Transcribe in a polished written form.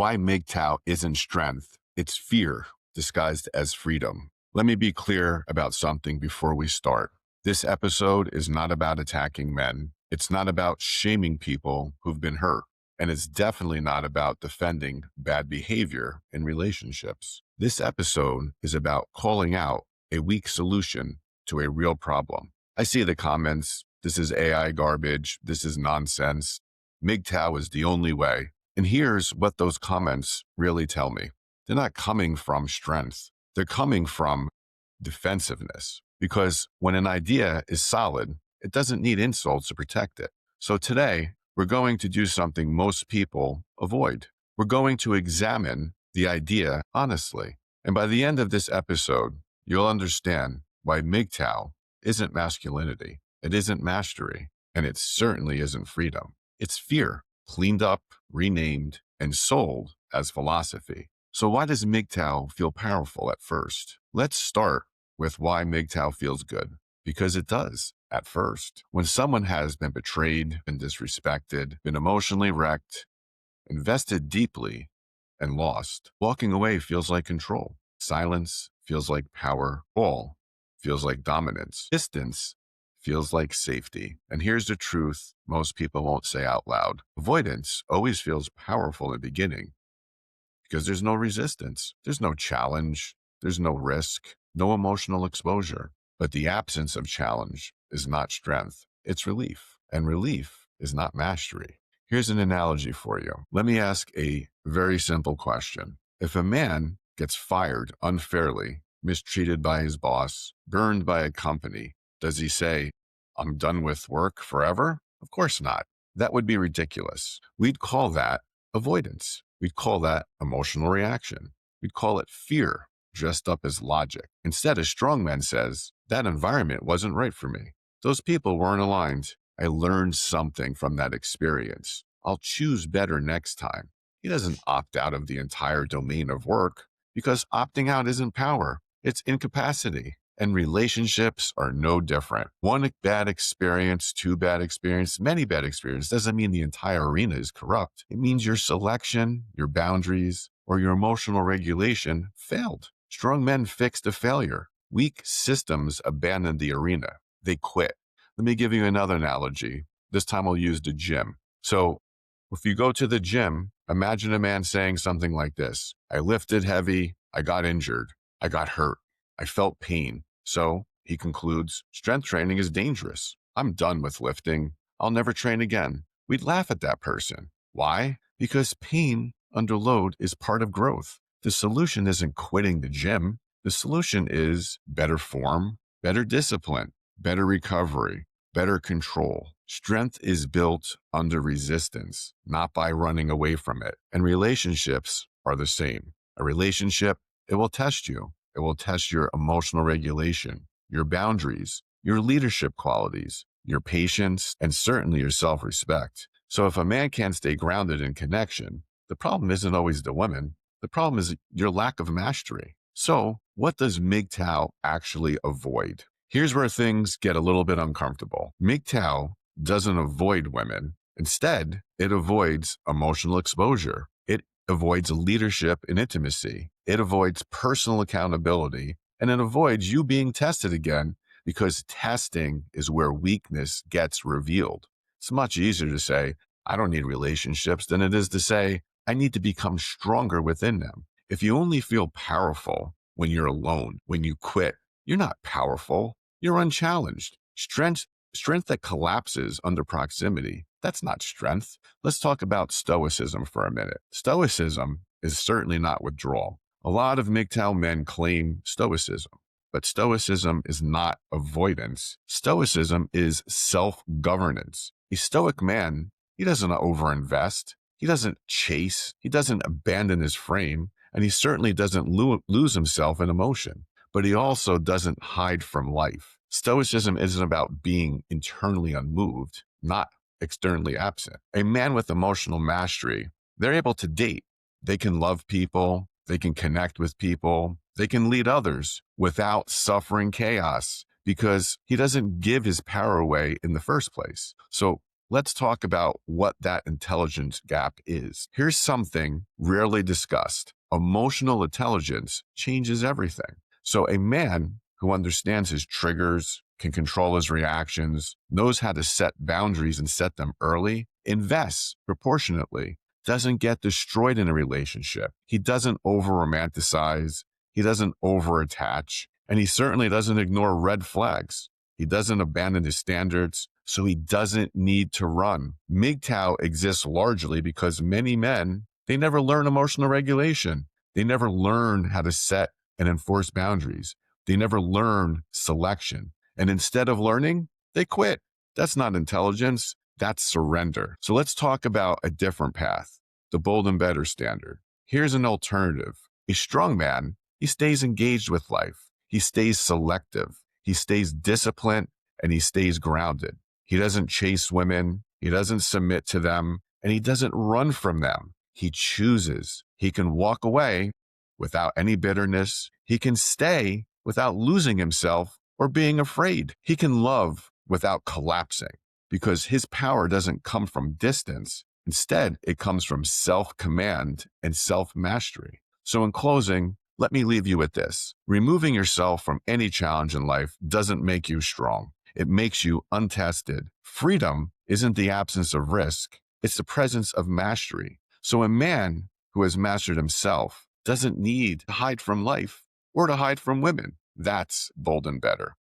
Why MGTOW isn't strength, it's fear disguised as freedom. Let me be clear about something before we start. This episode is not about attacking men. It's not about shaming people who've been hurt. And it's definitely not about defending bad behavior in relationships. This episode is about calling out a weak solution to a real problem. I see the comments. This is AI garbage. This is nonsense. MGTOW is the only way. And here's what those comments really tell me. They're not coming from strength. They're coming from defensiveness. Because when an idea is solid, it doesn't need insults to protect it. So today, we're going to do something most people avoid. We're going to examine the idea honestly. And by the end of this episode, you'll understand why MGTOW isn't masculinity. It isn't mastery. And it certainly isn't freedom. It's fear, cleaned up, renamed, and sold as philosophy. So why does MGTOW feel powerful at first? Let's start with why MGTOW feels good. Because it does at first. When someone has been betrayed, been disrespected, been emotionally wrecked, invested deeply, and lost, walking away feels like control. Silence feels like power. Fall feels like dominance. Distance feels like safety. And here's the truth most people won't say out loud. Avoidance always feels powerful in the beginning because there's no resistance. There's no challenge. There's no risk, no emotional exposure. But the absence of challenge is not strength. It's relief. And relief is not mastery. Here's an analogy for you. Let me ask a very simple question. If a man gets fired unfairly, mistreated by his boss, burned by a company, does he say, "I'm done with work forever"? Of course not. That would be ridiculous. We'd call that avoidance. We'd call that emotional reaction. We'd call it fear dressed up as logic. Instead, a strong man says, that environment wasn't right for me. Those people weren't aligned. I learned something from that experience. I'll choose better next time. He doesn't opt out of the entire domain of work because opting out isn't power. It's incapacity. And relationships are no different. One bad experience, two bad experience, many bad experiences doesn't mean the entire arena is corrupt. It means your selection, your boundaries, or your emotional regulation failed. Strong men fixed a failure. Weak systems abandon the arena. They quit. Let me give you another analogy. This time I'll use the gym. So if you go to the gym, imagine a man saying something like this. I lifted heavy. I got injured. I got hurt. I felt pain. So he concludes, strength training is dangerous. I'm done with lifting. I'll never train again. We'd laugh at that person. Why? Because pain under load is part of growth. The solution isn't quitting the gym. The solution is better form, better discipline, better recovery, better control. Strength is built under resistance, not by running away from it. And relationships are the same. A relationship, it will test you. It will test your emotional regulation, your boundaries, your leadership qualities, your patience, and certainly your self-respect. So if a man can't stay grounded in connection, the problem isn't always the women. The problem is your lack of mastery. So what does MGTOW actually avoid? Here's where things get a little bit uncomfortable. MGTOW doesn't avoid women. Instead, it avoids emotional exposure. It avoids leadership and intimacy. It avoids personal accountability, and it avoids you being tested again because testing is where weakness gets revealed. It's much easier to say, I don't need relationships than it is to say, I need to become stronger within them. If you only feel powerful when you're alone, when you quit, you're not powerful. You're unchallenged. Strength that collapses under proximity, that's not strength. Let's talk about Stoicism for a minute. Stoicism is certainly not withdrawal. A lot of MGTOW men claim Stoicism, but Stoicism is not avoidance. Stoicism is self-governance. A Stoic man, he doesn't overinvest. He doesn't chase. He doesn't abandon his frame. And he certainly doesn't lose himself in emotion. But he also doesn't hide from life. Stoicism isn't about being internally unmoved, not externally absent. A man with emotional mastery, they're able to date. They can love people. They can connect with people. They can lead others without suffering chaos because he doesn't give his power away in the first place. So let's talk about what that intelligence gap is. Here's something rarely discussed. Emotional intelligence changes everything. So a man who understands his triggers, can control his reactions, knows how to set boundaries and set them early, invests proportionately, doesn't get destroyed in a relationship. He doesn't over romanticize. He doesn't over attach. And he certainly doesn't ignore red flags. He doesn't abandon his standards, so he doesn't need to run. MGTOW exists largely because many men, they never learn emotional regulation. They never learn how to set and enforce boundaries. They never learn selection. And instead of learning, they quit. That's not intelligence. That's surrender. So let's talk about a different path, the bold and better standard. Here's an alternative. A strong man, he stays engaged with life. He stays selective. He stays disciplined, and he stays grounded. He doesn't chase women. He doesn't submit to them, and he doesn't run from them. He chooses. He can walk away without any bitterness. He can stay without losing himself or being afraid. He can love without collapsing because his power doesn't come from distance. Instead, it comes from self-command and self-mastery. So in closing, let me leave you with this. Removing yourself from any challenge in life doesn't make you strong. It makes you untested. Freedom isn't the absence of risk. It's the presence of mastery. So a man who has mastered himself doesn't need to hide from life or to hide from women. That's bold and better.